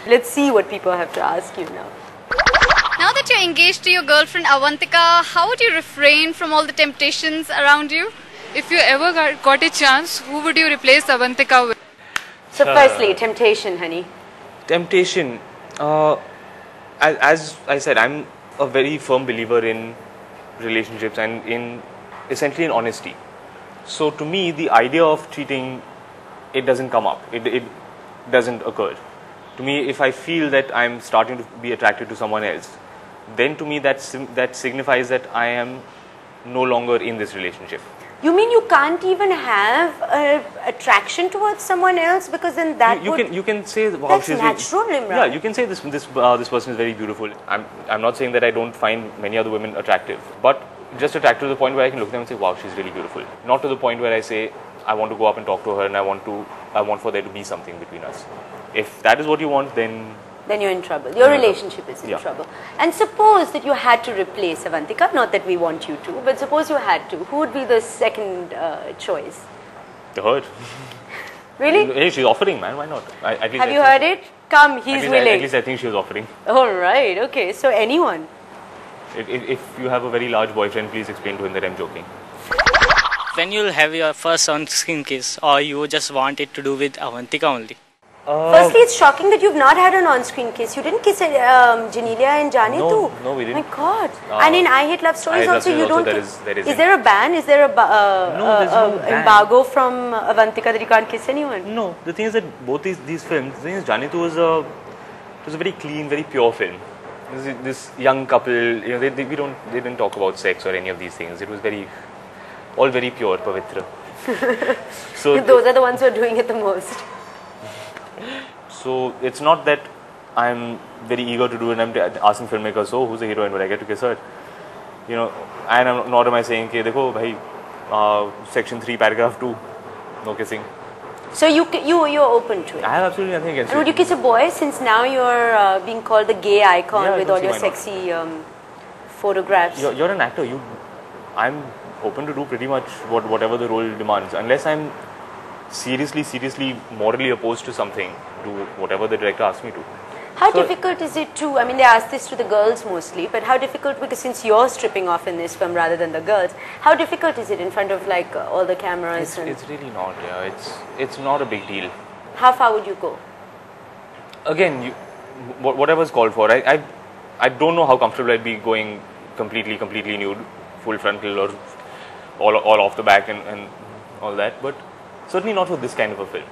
Let's see what people have to ask you now. Now that you're engaged to your girlfriend Avantika, how would you refrain from all the temptations around you? If you ever got a chance, who would you replace Avantika with? So firstly, temptation, honey. Temptation. As I said, I'm a very firm believer in relationships and in essentially in honesty. So to me, the idea of cheating, it doesn't come up. It doesn't occur. To me, if I feel that I'm starting to be attracted to someone else, then to me that signifies that I am no longer in this relationship. You mean you can't even have attraction towards someone else, because then that you can say, wow, that's she's natural, Imran. Yeah, you can say this person is very beautiful. I'm not saying that I don't find many other women attractive, but just attracted to the point where I can look at them and say, wow, she's really beautiful. Not to the point where I say I want to go up and talk to her and I want for there to be something between us. If that is what you want, then you're in trouble. Your relationship is in trouble. And suppose that you had to replace Avantika, not that we want you to, but suppose you had to, who would be the second choice? Her. Really? Hey, she's offering, man. Why not? Have you heard it? Come, he's willing. At least I think she was offering. All right. Okay. So anyone. If you have a very large boyfriend, please explain to him that I'm joking. When you'll have your first on-screen kiss, or you just want it to do with Avantika only? Firstly, it's shocking that you've not had an on-screen kiss. You didn't kiss Janelia and Jani too? No, we didn't. My God. And in I Hate Love Stories also, you don't... Is there a ban? Is there a embargo from Avantika that you can't kiss anyone? No. The thing is that both these films, the thing is Jani too was a very clean, very pure film. This young couple, you know, they didn't talk about sex or any of these things. It was all very pure, pavitra. So those are the ones who are doing it the most. So it's not that I'm very eager to do it and I'm asking filmmakers, so who's the heroine, but I get to kiss her. You know, and nor am I saying, okay, dekho, bhai, section 3, paragraph 2, no kissing. So you're open to it? I have absolutely nothing against it. Would you kiss a boy, since now you're being called the gay icon with all your sexy photographs? You're an actor. I'm open to do pretty much whatever the role demands, unless I'm seriously morally opposed to something, do whatever the director asks me to. How difficult is it to, I mean, they ask this to the girls mostly, but how difficult, because since you're stripping off in this film rather than the girls, how difficult is it in front of like all the cameras? It's really not, it's not a big deal. How far would you go? Again, whatever's called for. I don't know how comfortable I'd be going completely nude, full frontal or all off the back and all that, but certainly not for this kind of a film.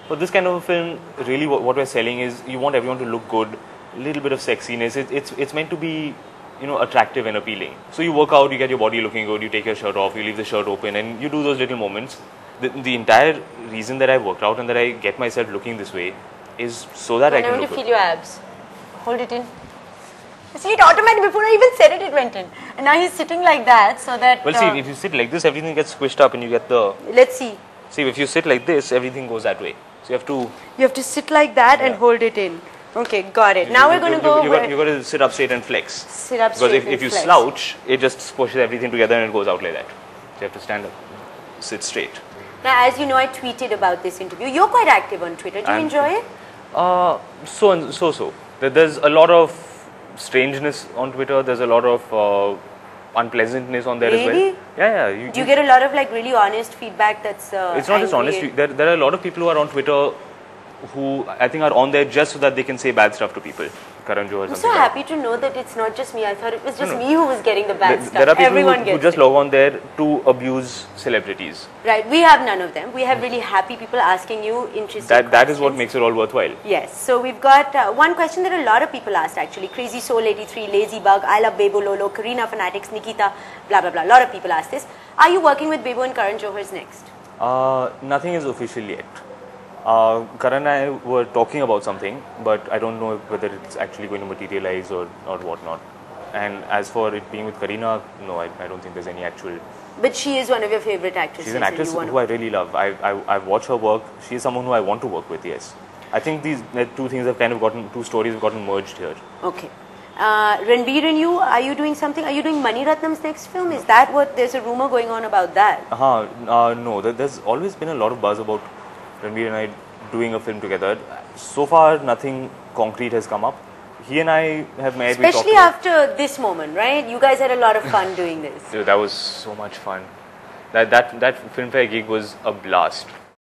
For this kind of a film, really what we're selling is you want everyone to look good, a little bit of sexiness. It's meant to be, you know, attractive and appealing. So you work out, you get your body looking good, you take your shirt off, you leave the shirt open, and you do those little moments. The entire reason that I worked out and that I get myself looking this way is so that I can look good. I want to feel your abs. Hold it in. See, it automatically, before I even said it went in. And now he's sitting like that, so that... Well, see, if you sit like this, everything gets squished up and you get the... Let's see. See, if you sit like this, everything goes that way. So you have to... You have to sit like that and hold it in. Okay, got it. Now we're going to go... You've got to sit up straight and flex. Sit up straight and flex. Because if you slouch, it just squishes everything together and it goes out like that. So you have to stand up, sit straight. Now, as you know, I tweeted about this interview. You're quite active on Twitter. Do you enjoy it? So. There's a lot of strangeness on Twitter. There's a lot of unpleasantness on there as well. Yeah. Do you get a lot of like really honest feedback that's it's not just honest. There are a lot of people who are on Twitter who I think are on there just so that they can say bad stuff to people. Karan Johar. I'm so happy to know that it's not just me. I thought it was just me who was getting the bad stuff. There are people who just log on there to abuse celebrities. Right. We have none of them. We have really happy people asking you interesting questions. That is what makes it all worthwhile. Yes. So we've got one question that a lot of people asked actually. Crazy Soul 83, Lazy Bug, I Love Bebo Lolo, Karina Fanatics, Nikita, blah blah blah. A lot of people asked this. Are you working with Bebo and Karan Johar's next? Nothing is official yet. Karan and I were talking about something, but I don't know whether it's actually going to materialize or whatnot. And as for it being with Karina, no, I don't think there's any actual... But she is one of your favorite actresses. She's an actress who I really love. I've watched her work. She's someone who I want to work with, yes. I think these two things have kind of two stories have gotten merged here. Okay. Ranbir and you, are you doing something? Are you doing Mani Ratnam's next film? Is that what, there's a rumor going on about that? No, there's always been a lot of buzz about Ranbir and I doing a film together. So far, nothing concrete has come up. He and I have met. Especially after this moment, right? You guys had a lot of fun doing this. Dude, that was so much fun. That Filmfare gig was a blast.